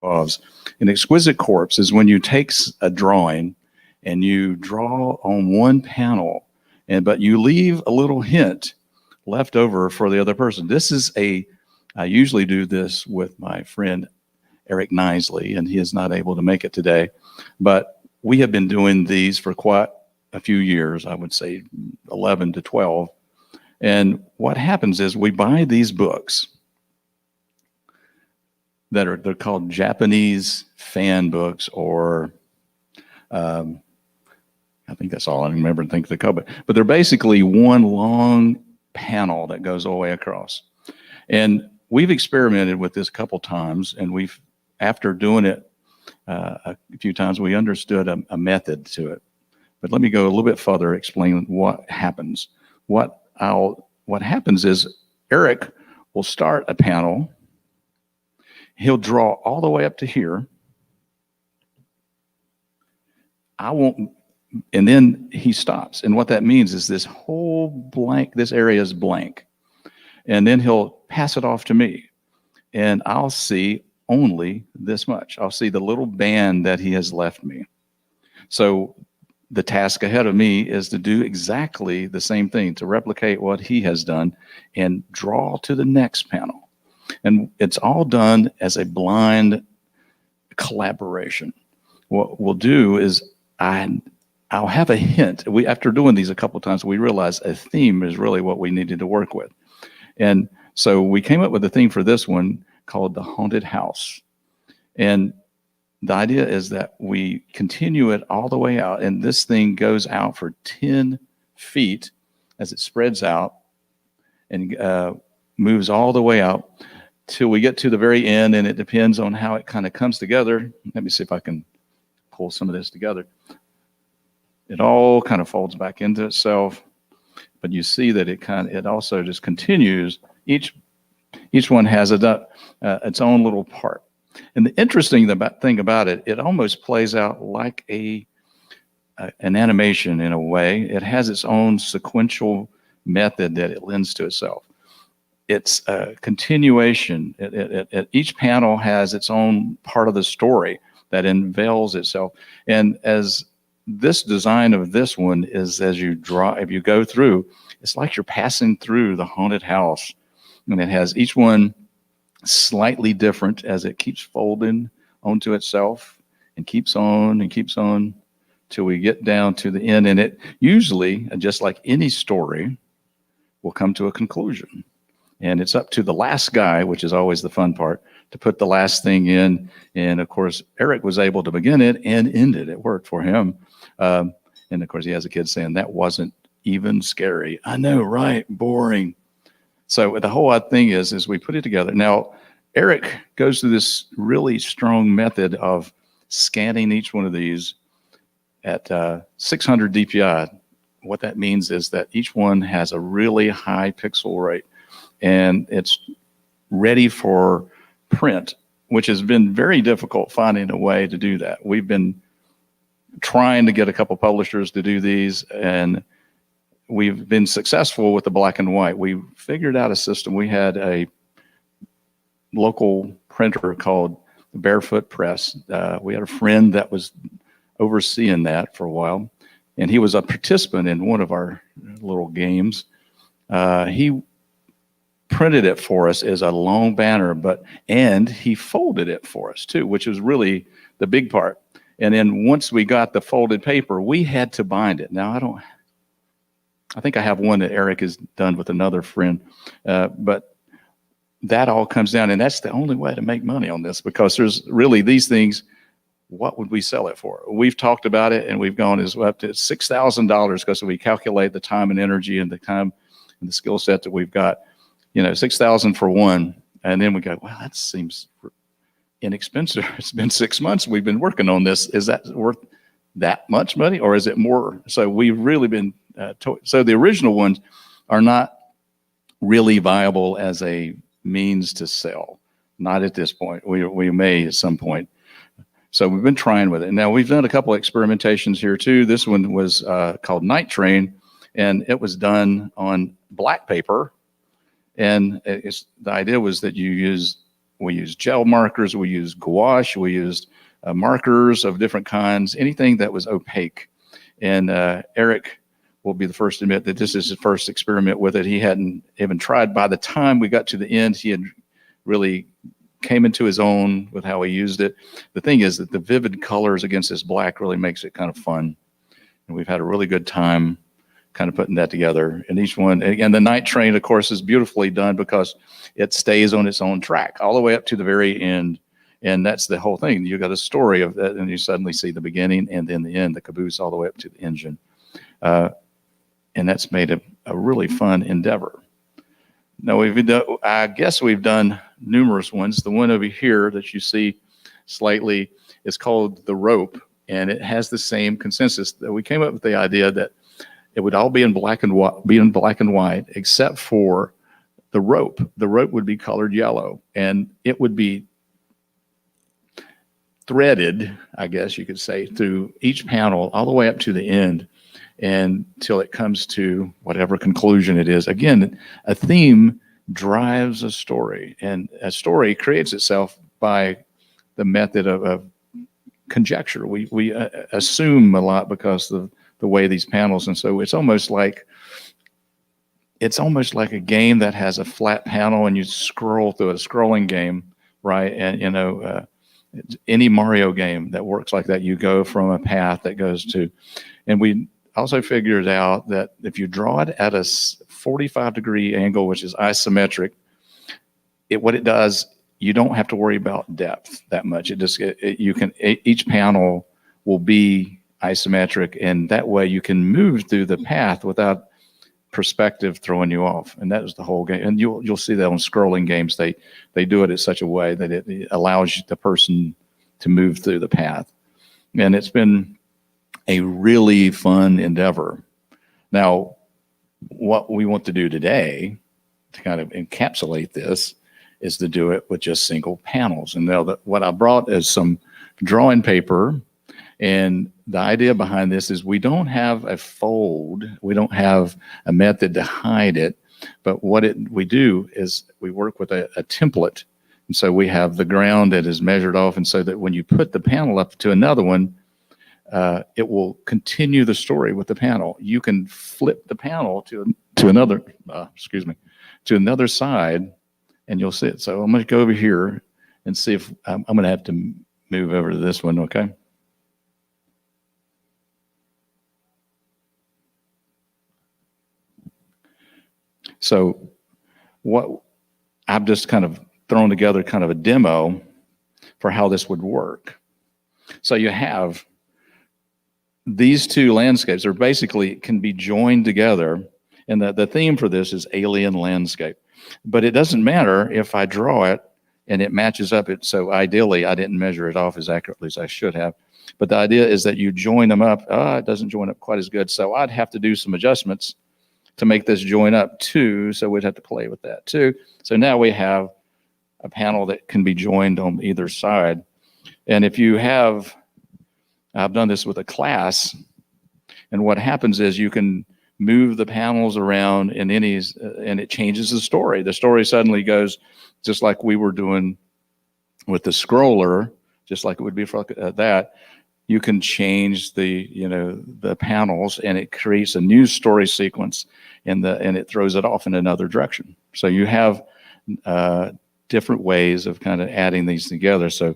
involves. An exquisite corpse is when you take a drawing and you draw on one panel, but you leave a little hint left over for the other person. I usually do this with my friend Eric Knisley, and he is not able to make it today, but we have been doing these for quite a few years, I would say 11 to 12. And what happens is we buy these books they're called Japanese fan books, or I think that's all I remember and think of the cover. But they're basically one long panel that goes all the way across. And we've experimented with this a couple times, and after doing it a few times, we understood a method to it. But let me go a little bit further, explain what happens. What happens is Eric will start a panel. He'll draw all the way up to here. And then he stops. And what that means is this area is blank. And then he'll pass it off to me. And I'll see only this much. I'll see the little band that he has left me. So the task ahead of me is to do exactly the same thing, to replicate what he has done and draw to the next panel. And it's all done as a blind collaboration. What we'll do is I'll have a hint. After doing these a couple times, we realized a theme is really what we needed to work with. And so we came up with a theme for this one called The Haunted House. And the idea is that we continue it all the way out, and this thing goes out for 10 feet as it spreads out and moves all the way out till we get to the very end, and it depends on how it kind of comes together. Let me see if I can pull some of this together. It all kind of folds back into itself, but you see that it also just continues. Each one has its own little part. And the interesting thing about it, it almost plays out like an animation in a way. It has its own sequential method that it lends to itself. It's a continuation. Each panel has its own part of the story that unveils itself. And as this design of this one is, as you draw, if you go through, it's like you're passing through the haunted house. And it has each one slightly different as it keeps folding onto itself and keeps on till we get down to the end. And it usually, just like any story, will come to a conclusion. And it's up to the last guy, which is always the fun part, to put the last thing in. And of course, Eric was able to begin it and end it. It worked for him. And of course, he has a kid saying, that wasn't even scary. I know, right? Boring. So the whole thing is we put it together. Now, Eric goes through this really strong method of scanning each one of these at 600 DPI. What that means is that each one has a really high pixel rate, and it's ready for print, which has been very difficult finding a way to do that. We've been trying to get a couple publishers to do these, and we've been successful with the black and white. We figured out a system. We had a local printer called Barefoot Press. We had a friend that was overseeing that for a while, and he was a participant in one of our little games. He printed it for us as a long banner, and he folded it for us too, which was really the big part. And then once we got the folded paper, we had to bind it. Now I think I have one that Eric has done with another friend, but that all comes down, and that's the only way to make money on this, because there's really these things. What would we sell it for? We've talked about it, and we've gone up to $6,000 because we calculate the time and energy and the time and the skill set that we've got. $6,000 for one, and then we go, well, that seems inexpensive. It's been 6 months we've been working on this. Is that worth that much money, or is it more? So we've really been so the original ones are not really viable as a means to sell. Not at this point. We may at some point. So we've been trying with it. Now we've done a couple of experimentations here too. This one was called Night Train, and it was done on black paper. And the idea was that you use we used gel markers, we used gouache, we used markers of different kinds, anything that was opaque. And Eric will be the first to admit that this is his first experiment with it. He hadn't even tried. By the time we got to the end, he had really came into his own with how he used it. The thing is that the vivid colors against this black really makes it kind of fun. And we've had a really good time kind of putting that together. And each one, and the night train, of course, is beautifully done because it stays on its own track all the way up to the very end. And that's the whole thing. You got a story of that, and you suddenly see the beginning and then the end, the caboose all the way up to the engine. And that's made a really fun endeavor. Now, I guess we've done numerous ones. The one over here that you see slightly is called the rope, and it has the same consensus. That we came up with the idea that it would all be in black and white, except for the rope. The rope would be colored yellow, and it would be threaded, I guess you could say, through each panel all the way up to the end, and till it comes to whatever conclusion it is. Again, a theme drives a story, and a story creates itself by the method of conjecture. We assume a lot because of the way these panels, and so it's almost like a game that has a flat panel and you scroll through a scrolling game, right? And any Mario game that works like that, you go from a path that goes to, and we also figured out that if you draw it at a 45-degree angle, which is isometric, what it does, you don't have to worry about depth that much. Each panel will be isometric, and that way you can move through the path without perspective throwing you off. And that is the whole game. And you'll see that on scrolling games. They do it in such a way that it allows the person to move through the path. And it's been a really fun endeavor. Now, what we want to do today to kind of encapsulate this is to do it with just single panels. And now what I brought is some drawing paper. And the idea behind this is we don't have a fold. We don't have a method to hide it. But what we do is we work with a template. And so we have the ground that is measured off. And so that when you put the panel up to another one, it will continue the story with the panel. You can flip the panel to another side, and you'll see it. So I'm going to go over here and see if I'm going to have to move over to this one. Okay. So what I've just kind of thrown together kind of a demo for how this would work. So you have these two landscapes are basically can be joined together. And the theme for this is alien landscape. But it doesn't matter if I draw it and it matches up. So ideally, I didn't measure it off as accurately as I should have. But the idea is that you join them up. It doesn't join up quite as good. So I'd have to do some adjustments to make this join up too. So we'd have to play with that too. So now we have a panel that can be joined on either side. And if you have, I've done this with a class, and what happens is you can move the panels around and it changes the story. The story suddenly goes just like we were doing with the scroller, just like it would be for that. You can change the panels, and it creates a new story sequence, and it throws it off in another direction. So you have different ways of kind of adding these together. So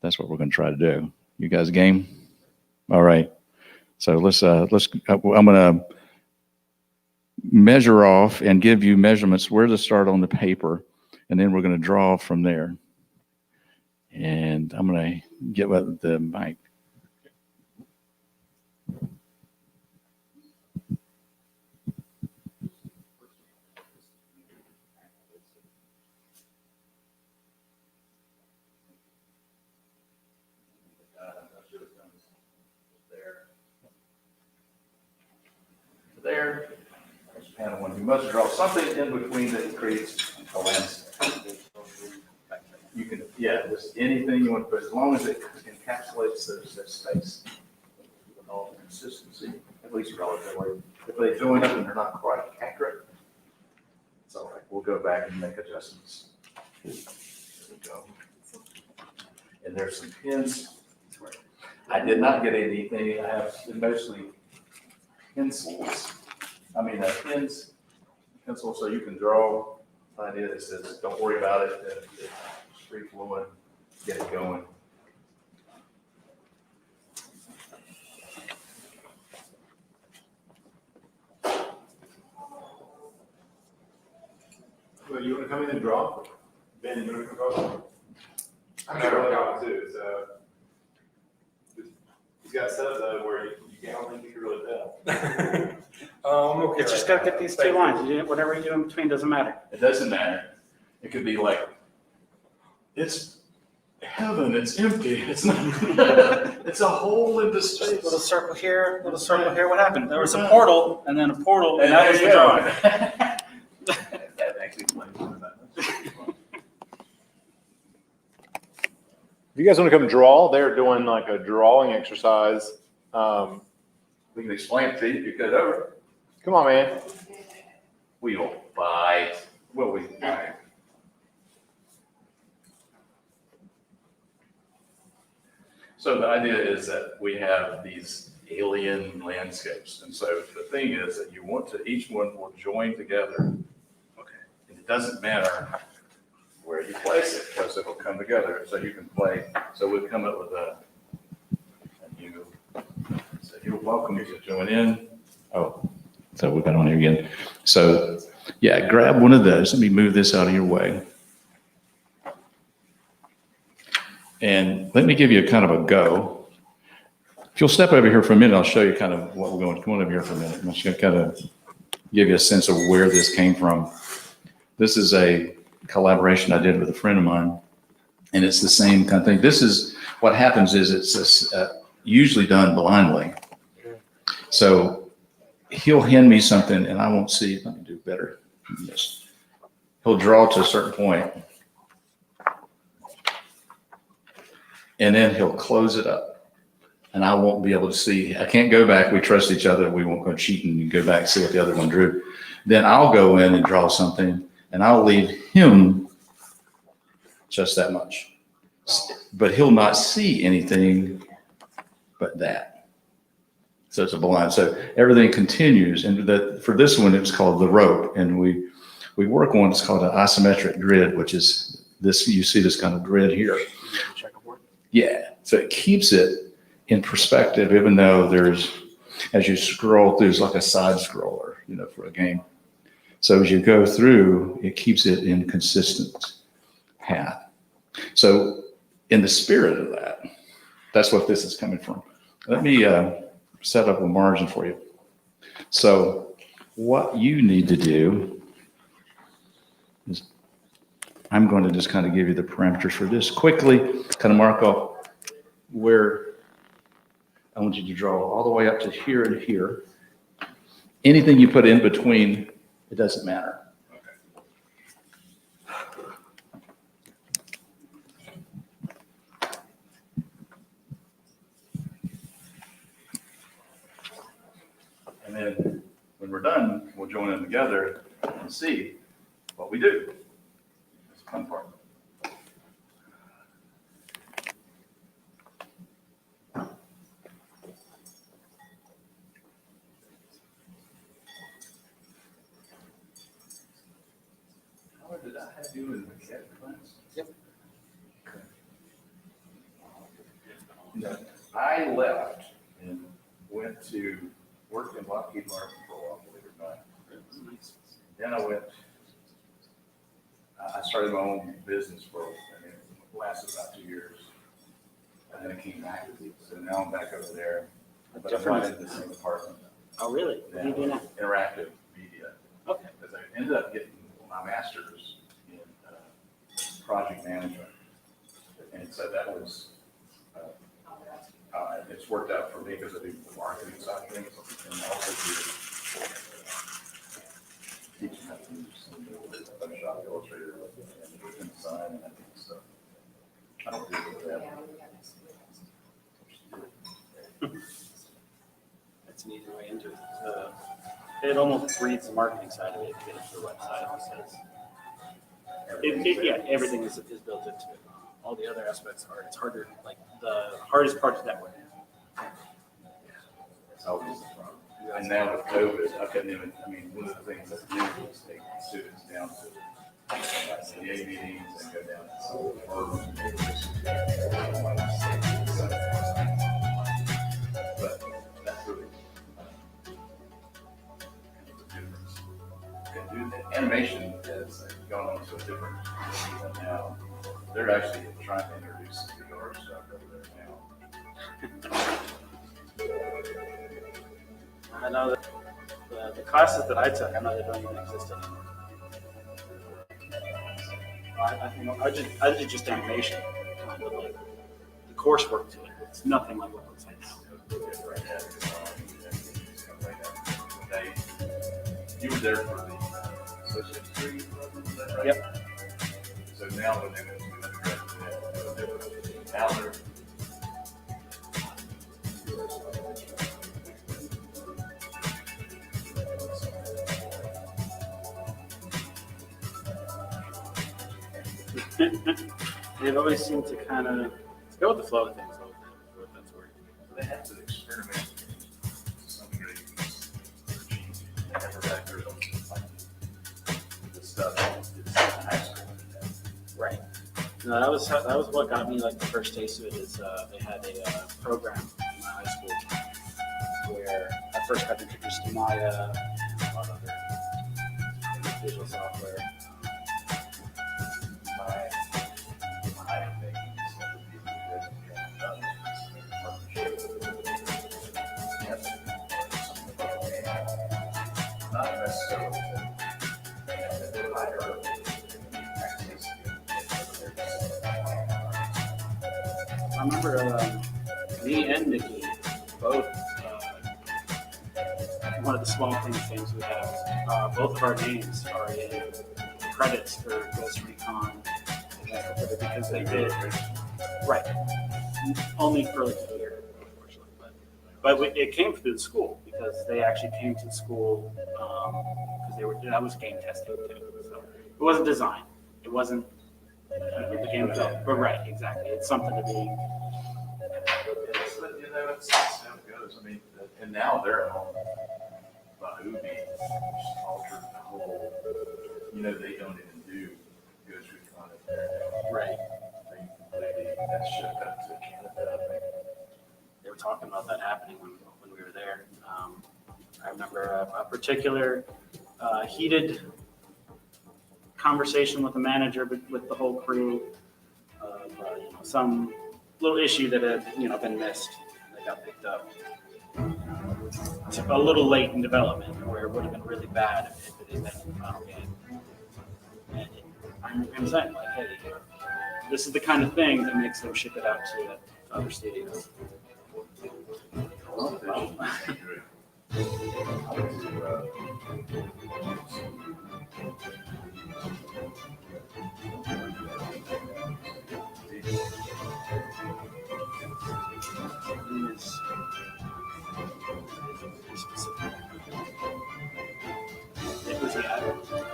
that's what we're going to try to do. You guys game? All right. So I'm going to measure off and give you measurements where to start on the paper, and then we're going to draw from there. And I'm going to get with the mic. There's panel one. You must draw something in between that creates a landscape. You can, just anything you want to put, as long as it encapsulates that space with all the consistency, at least relatively. If they join up and they're not quite accurate, it's all right. We'll go back and make adjustments. go. And there's some pins. I did not get anything. I have mostly pencils. Pencils so you can draw. The idea is that don't worry about it. It's free flowing. Get it going. Well, you want to come in and draw? Ben, you want to come draw? I'm sure I'll too, so. He's got stuff though where you can't think you can really tell. Okay. It's just gotta get these two lines. Whatever you do in between doesn't matter. It doesn't matter. It could be like, it's heaven, it's empty, it's not, it's a hole into space. Little circle here, little circle here. What happened? There was a portal, and then a portal, and that was the there you drawing. go. That actually explains it. If you guys want to come draw, they're doing like a drawing exercise. We can explain it to you if you cut over. Come on, man. We don't bite. Well, we bite. So the idea is that we have these alien landscapes. And so the thing is that you want to, each one will join together. Okay. And it doesn't matter where you place it because it will come together. So you can play. So we've come up with a new, so you're welcome to join in. Oh, so we've got on here again. So yeah, grab one of those. Let me move this out of your way. And let me give you a kind of a go. If you'll step over here for a minute, I'll show you kind of what we're going to. Come on over here for a minute. I'm just going to kind of give you a sense of where this came from. This is a collaboration I did with a friend of mine, and it's the same kind of thing. This is what happens is it's usually done blindly. So he'll hand me something, and I won't see. Let me do better than this. He'll draw to a certain point, and then he'll close it up, and I won't be able to see. I can't go back. We trust each other. We won't go cheating and go back and see what the other one drew. Then I'll go in and draw something, and I'll leave him just that much. But he'll not see anything but that. So it's a blind. So everything continues. And for this one, it's called the rope. And we work on what's called an isometric grid, which is this, you see this kind of grid here. Yeah. So it keeps it in perspective, even though there's, as you scroll through, it's like a side scroller, for a game. So as you go through, it keeps it in consistent path. So in the spirit of that, that's what this is coming from. Let me set up a margin for you. So what you need to do is, I'm going to just kind of give you the parameters for this quickly, kind of mark off where I want you to draw all the way up to here and here. Anything you put in between, it doesn't matter. And then when we're done, we'll join them together and see what we do. That's the fun part. How did I have you in the cat class? Yep. Okay. I left and went to work in Lockheed Martin for a while, believe it or not. Then I started my own business and it lasted about 2 years. And then I came back, so now I'm back over there. But I'm not in the same department. Oh, really? What do you do now? Interactive media. Okay. Because I ended up getting my master's in project management. And so that was, it's worked out for me because I do the marketing side of things and also do teaching how to use Photoshop, Illustrator, and design and that kind of stuff. I don't do that. That's an easy way into it. It almost breeds the marketing side of it to get into the website. It says Yeah, everything is built into it. All the other aspects are, it's harder, like the hardest part is networking. It's always the problem. And now with COVID, I couldn't even, I mean, one of the things that's new is take students down to CA meetings and go down to some of the firms. But that's really kind of the difference. And the animation has gone on to a different now. They're actually trying to introduce some VR stuff over there now. I know that the classes that I took, I know they don't even exist anymore. I did just animation, kind of like the coursework to it. It's nothing like what it looks like now. You were there for the associate's degree, is that right? Yep. So now when they go to undergraduate, now they're. They've always seemed to kind of go with the flow of things. That's where They have to experiment to some degree. They never back there on the stuff it's high school. right. No, that was what got me like the first taste of it. Is they had a program in my high school where I first got introduced to Maya, a lot of other visual software. My thing is that would be not necessarily higher access. I remember me and Nikki both. One of the small things we have, both of our names are in credits for Ghost Recon because they did right. Only for like a year, unfortunately, but it came through the school because they actually came to the school because that was game testing too. So it wasn't design, it wasn't the game development, but right, exactly. It's something to be. It's how it goes. I mean, and now they're on Bahubi, just altered the whole. They don't even do Ghost Recon. Right. That shipped up to Canada. They were talking about that happening when we were there. I remember a particular heated conversation with the manager, with the whole crew, some little issue that had been missed. They got picked up a little late in development, where it would have been really bad if it had been in the final game. And I remember him saying, like, hey, this is the kind of thing that makes them ship it out to other studios. It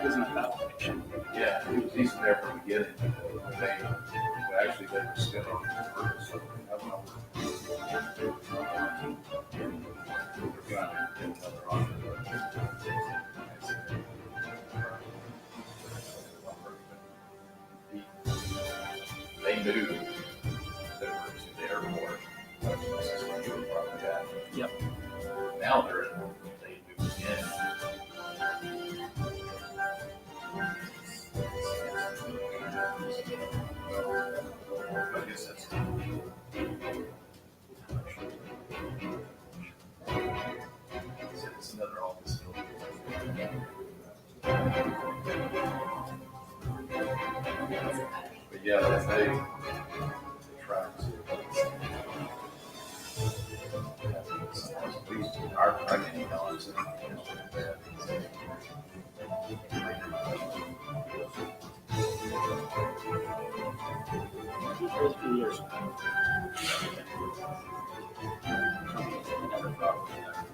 wasn't about fiction. Yeah, he's there from the beginning. They were still on purpose. I don't know. They knew they were to the airport. Yep. Now they do again. I guess that's it's another office. But yeah, they try to. Our getting dollars. For a few years.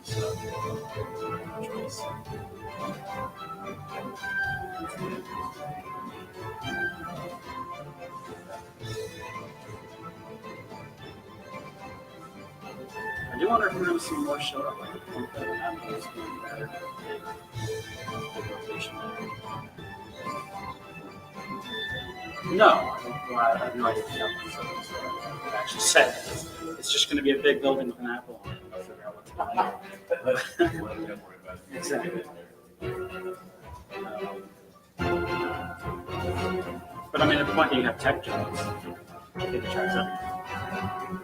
So, choice. I do wonder if we're going to see more show up. I think that Apple's going to be better. Big rotation. No, I have no idea what it actually said. It's just going to be a big building with an apple on it. I'll figure out what's going on. Exactly. But I mean, at the point that you have tech jobs, it attracts everything.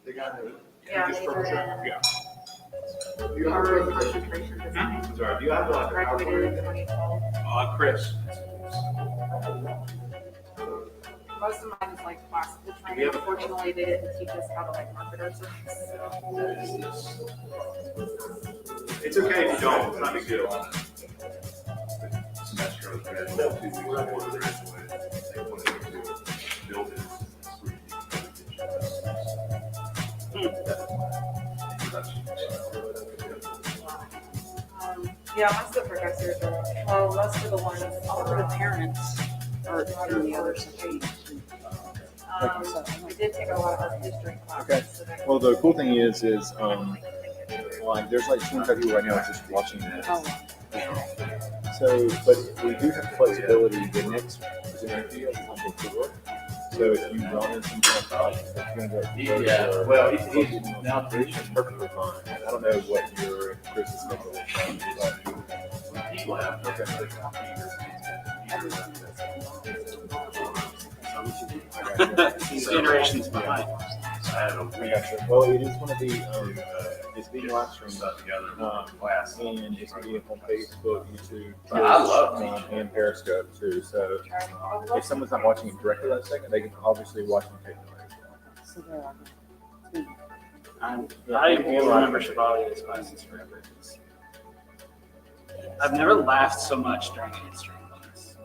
The guy who. Yeah, just major furniture. in Yeah. You have art concentration design. Sorry, do you have like a Graduated in 2012. Chris? Most of mine is like classical You training. have- Unfortunately, they didn't teach us how to like market ourselves. So. It's okay if you don't, it's not a big deal. Yeah, most of the professors are, well, most of the ones, all of the parents are in the other state. I did take a lot of art history classes. Okay. So that- Well, the cool thing is like there's like 25 people right now just watching this. Oh, So, but we do have flexibility. The next presenter video is on the floor. So if you run in some kind of thought, if you're going to go Yeah, to well, he's now it's perfectly fine. I don't know what your Chris's schedule is, but He left. These generations behind. I had a I got you. Well, it is going to be it's being live streamed. stuff together. Class. And it's going to be up on Facebook, YouTube, I love Twitch, and Periscope too. So if someone's not watching it directly that second, they can obviously watch it tape delay. I will remember Chevalier classes forever. I've never laughed so much during a history class.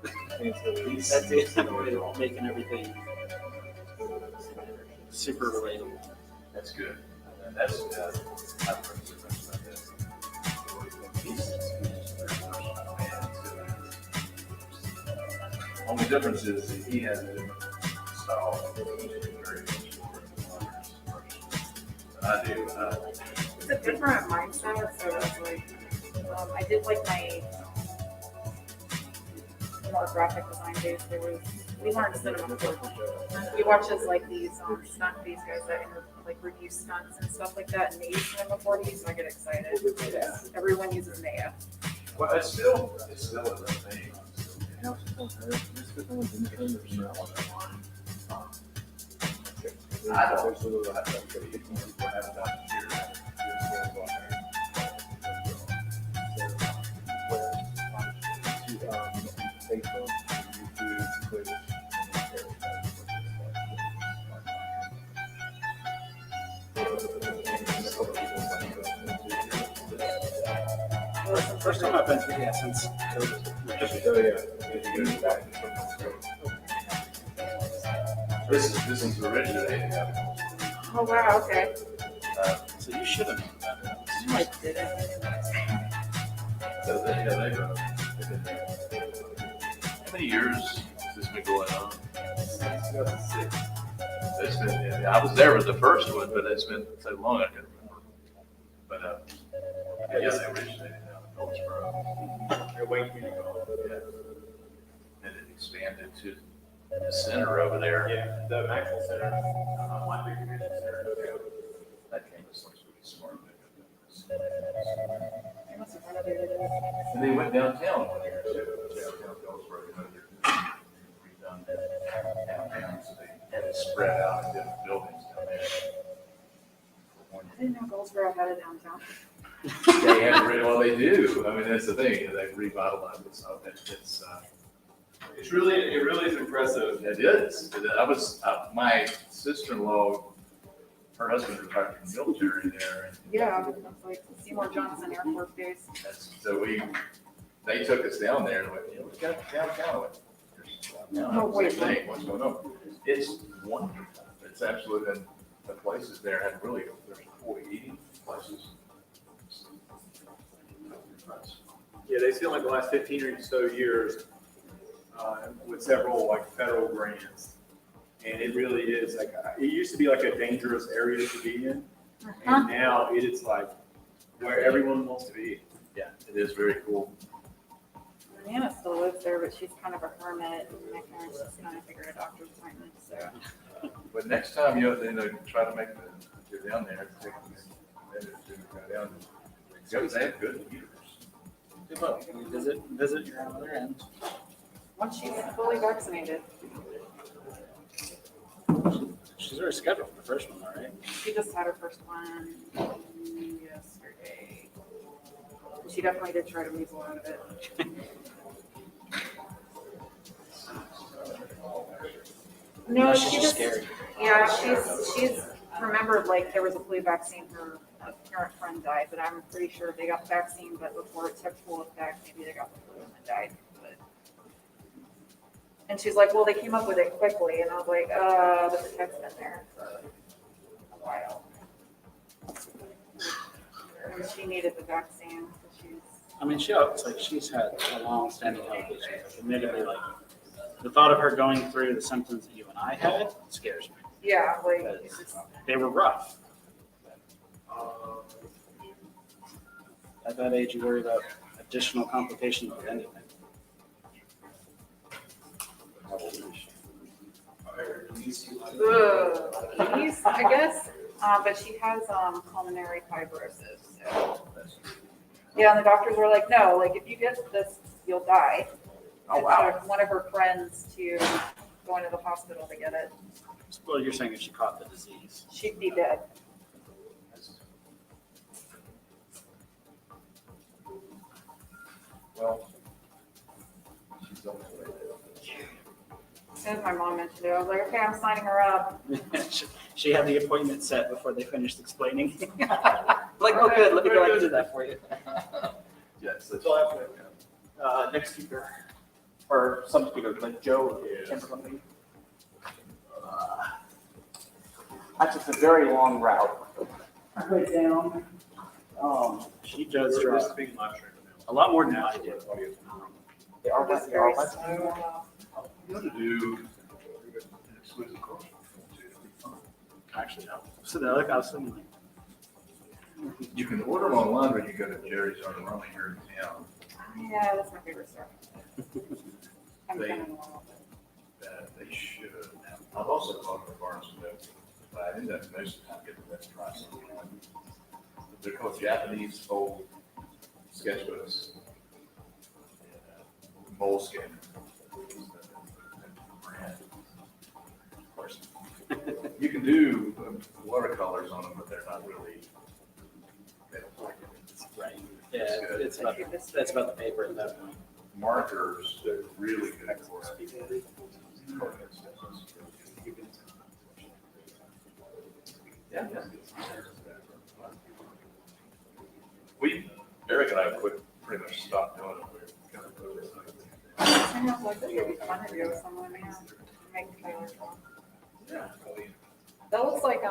That's the way of making everything super relatable. That's good. That's, I've heard so much about this. Only difference is that he has a different style. I do. It's a different mindset, so it's like, I did like my more graphic design days. We learned cinema. We watched as like these these guys that like review stunts and stuff like that, and they use cinema 4D, so I get excited. Everyone uses Maya. Well, it's still a thing. I don't. First time I've been through the Essence. This is originated. Oh wow, okay. So you should have known that. I didn't. So they, yeah, they've been there. How many years has this been going on? 2006. It's been, yeah, I was there with the first one, but it's been so long I can't remember. But yeah, they originated out. Goldsboro. Your Wayne Community College. And it expanded to the center over there. Yeah, the Maxwell Center, Library Community Center. That campus looks pretty smart. They must have renovated it. And they went downtown one year too, downtown Goldsboro, you know, they're redone downtown, so they had it spread out in different buildings down there. I didn't know Goldsboro had a downtown. They had, well, they do, I mean, that's the thing, they revitalized it, so It really is impressive. it is. I was, my sister-in-law, her husband retired from the military there, and Yeah, it's like Seymour Johnson Air Force Base. so they took us down there and went, you know, we got downtown. I went, "There's downtown." Oh, wait. Same thing, what's going on? It's wonderful. It's absolutely, and the places there have really, there's 40, 80 places. Yeah, they spent like the last 15 or so years with several like federal grants. And it really is like, it used to be like a dangerous area to be in. And now it is like where everyone wants to be. Yeah, it is very cool. Nana still lives there, but she's kind of a hermit. My parents just kind of figured a doctor's appointment, so. But next time, you know, try to make the, go down there, take a minute to go down. Because they have good leaders. You visit your other end. Once she's fully vaccinated, She's already scheduled for the first one, all right? she just had her first one yesterday. She definitely did try to weasel out of it. No, She's she just just, scary. yeah, she's remembered like there was a flu vaccine, her parent friend died, but I'm pretty sure they got the vaccine, but before it took full effect, maybe they got the flu and then died. But and she's like, well, they came up with it quickly, and I was like, but the tech's been there for a while. And she needed the vaccine, so she's. I mean, she's had a long-standing health issue. Admittedly, like, the thought of her going through the symptoms that you and I had scares me. Yeah, like, it's Because just, they were rough. At that age, you worry about additional complications with anything. yeast, I guess, but she has pulmonary fibrosis. So. Yeah, and the doctors were like, no, like if you get this, you'll die. Oh, It wow. took one of her friends to go into the hospital to get it. Well, you're saying if she caught the disease. She'd be dead. Well, she's on the way. As soon as my mom mentioned it, I was like, okay, I'm signing her up. She had the appointment set before they finished explaining. Like, oh, good, let me go ahead and do that for you. Yes, That's all I have to next speaker, or some speaker, like Joe, Chamber Company. I took a very long route. I went down. She does This drive is being live streamed now. a lot more than I do. They are, Just they are. very slow. You ought to do an exclusive course. Actually, no. So they're like, I was thinking like, You can order them online, or you go to Jerry's on the Raleigh here in town. Yeah, that's my favorite store. I'm They- kind of That they should. I've also bought the Barnes and Noble, but I end up most of the time getting the best price. They're called Japanese old sketchbooks. Moleskin. Brand. Of course. You can do watercolors on them, but they're not really. They don't like it. right. Yeah, it's about, that's about the paper at that point. Markers, they're really good for it. Yeah. Eric and I quit, pretty much stopped doing it. We kind of put it aside. I know, like, it would be fun to do with someone, man. Make Tyler talk. Yeah. That looks like, the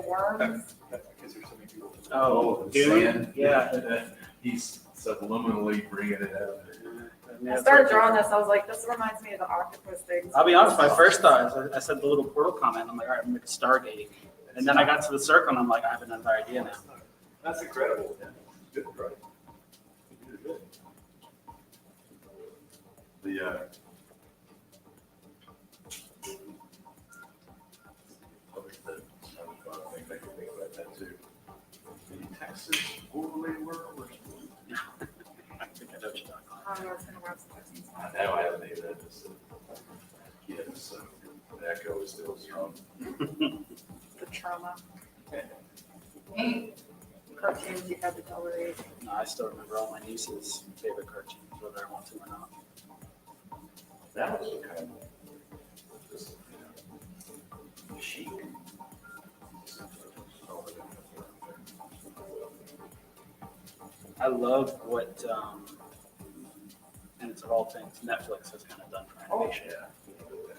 worms. Because there's so many people. Oh, Dune? Dune? Yeah. He's subliminally bringing it out. I started drawing this, I was like, this reminds me of the octopus thing. I'll be honest, my first thought is I said the little portal comment. I'm like, all right, I'm going to Stargate. And then I got to the circle and I'm like, I have another idea now. That's incredible. Oh, it's been a while since I've seen some. I know I haven't even had this kid, so the echo is still strong. The trauma. Cartoons you had to tolerate. No, I still remember all my niece's favorite cartoons, whether I want to or not. That was kind of just, chic. I love what, and it's of all things, Netflix has kind of done for animation. Yeah.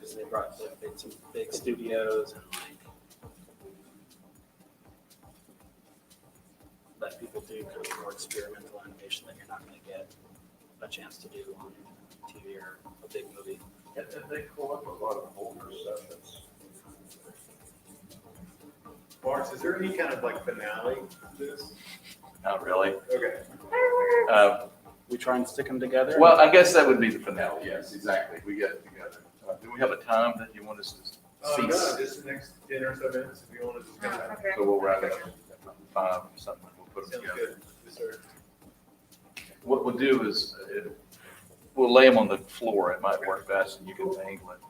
Because they did some big studios and like let people do kind of more experimental animation that you're not going to get a chance to do on TV or a big movie. And they pull up a lot of older stuff that's. Marx, is there any kind of like finale to this? Not really. Okay. We try and stick them together. Well, I guess that would be the finale, yes, exactly. We get it together. Do we have a time that you want us to No, cease? just the next 10 or so minutes if you want to just kind of. Okay. So we'll wrap it up at 5 or something, we'll put them Sounds together. good. Yes, sir. What we'll do is, we'll lay them on the floor, it might work best, and you can angle it.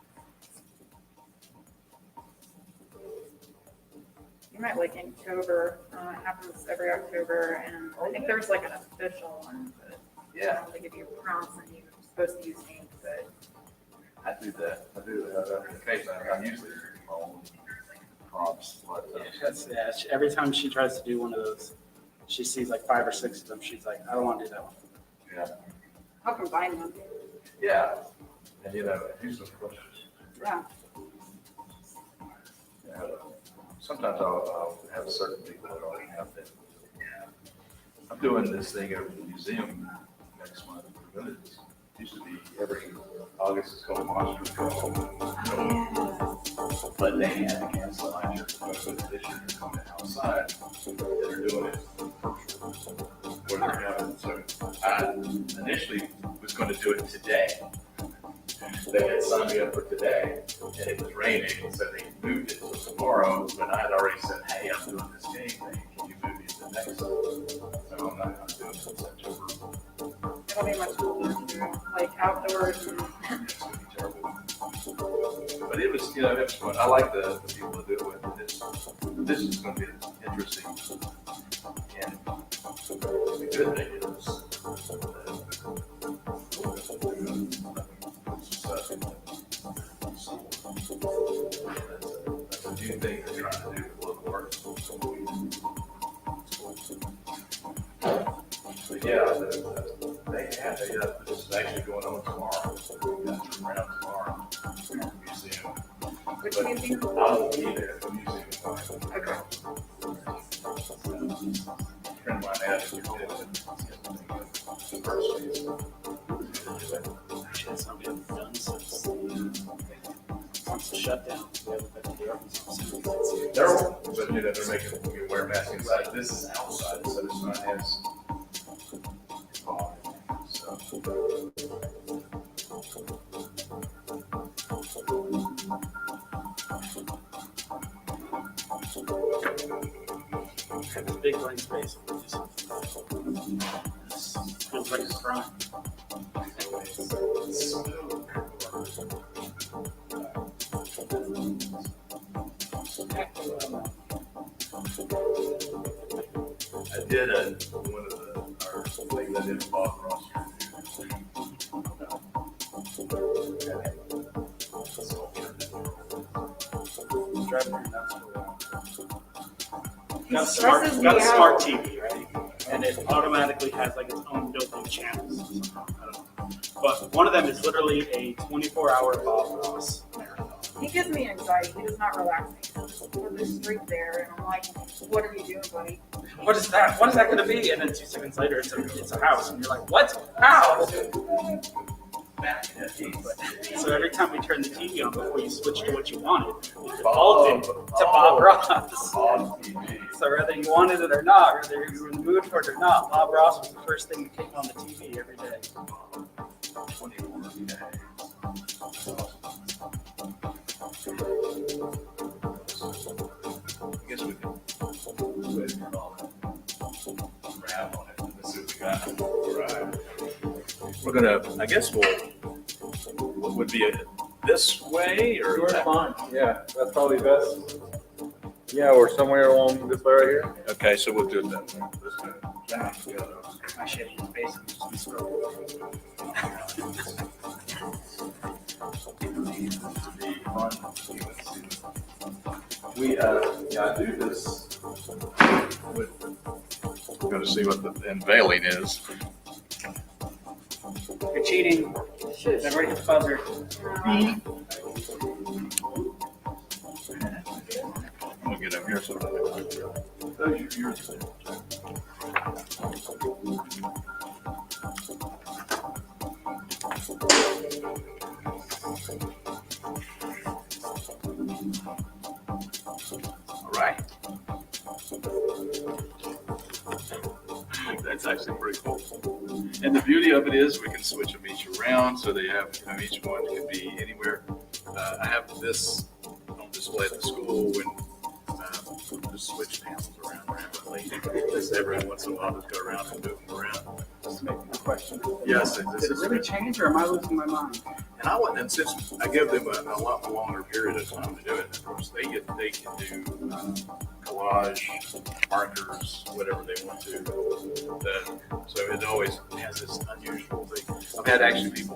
You might like Inktober, it happens every October, and I think there's like an official one, but they give you prompts and you're supposed to use ink, but I do that, occasionally, I'm usually my own prompts, but. Yeah, every time she tries to do one of those, she sees like 5 or 6 of them. She's like, I don't want to do that one. Yeah. I'll combine them. Yeah, and do some questions. Yeah. Yeah. Sometimes I'll have certain people that already have that. I'm doing this thing over at the museum next month. It used to be every August, it's called Monster Festival. But they had to cancel last year because this year they're coming outside. They're doing it virtual. Where they're having, so I initially was going to do it today. They had signed me up for today, and it was raining, so they moved it to tomorrow. But I had already said, "Hey, I'm doing this game thing. Can you move it to next?" So I'm not going to do it until September. It'll be much cooler to do, like outdoors and It's going to be terrible. But it was, it was fun. I like the people that do it with. This is going to be interesting, and the good thing is. That's a new thing they're trying to do with local artists. But yeah, this is actually going on tomorrow. Around tomorrow. Museum. which museum? I won't be there at the museum. Okay. Friend of mine asked me to Actually, that's not been done since the shutdown. We haven't been to the office since. They're all, but they're making you wear a mask inside. This is outside, so it's not as. So. It's a big blank space. It just feels like a crime. I did one of our things I did with Bob Ross. Driving me nuts for a while. He stresses me Got a out. smart TV, right? And it automatically has like its own built-in channels. I don't know. But one of them is literally a 24-hour Bob Ross marathon. He gives me anxiety. He does not relax me. He'll just put the street there, and I'm like, what are you doing, buddy? What is that? What is that going to be? And then 2 seconds later, it's a house, and you're like, what? How? So every time we turn the TV on before you switch to what you wanted, we defaulted to Bob Ross. So whether you wanted it or not, whether you were in the mood for it or not, Bob Ross was the first thing that came on the TV every day. I guess we can wait for all that. Grab on it. Let's see what we got. Right. we're gonna, I guess what would be this way or Yours that? fine. Yeah, that's probably best. Yeah, or somewhere along this way right here. Okay, so we'll do it that way. Let's do it. My shape is basically just We, yeah, I do this with, we're gonna see what the unveiling is. You're cheating. Never hit the buzzer. I'm gonna get up here so that those are yours. All right. That's actually pretty cool. And the beauty of it is we can switch them each around so they have, each one can be anywhere. I have this on display at the school when just switch handles around randomly. Just every once in a while, just go around and move them around. Just to make a question. Yes, Did it really change, or am I losing my mind? and I wouldn't, and since I give them a lot longer period of time to do it, of course, they can do collage, markers, whatever they want to. So it always has this unusual thing. I've had actually people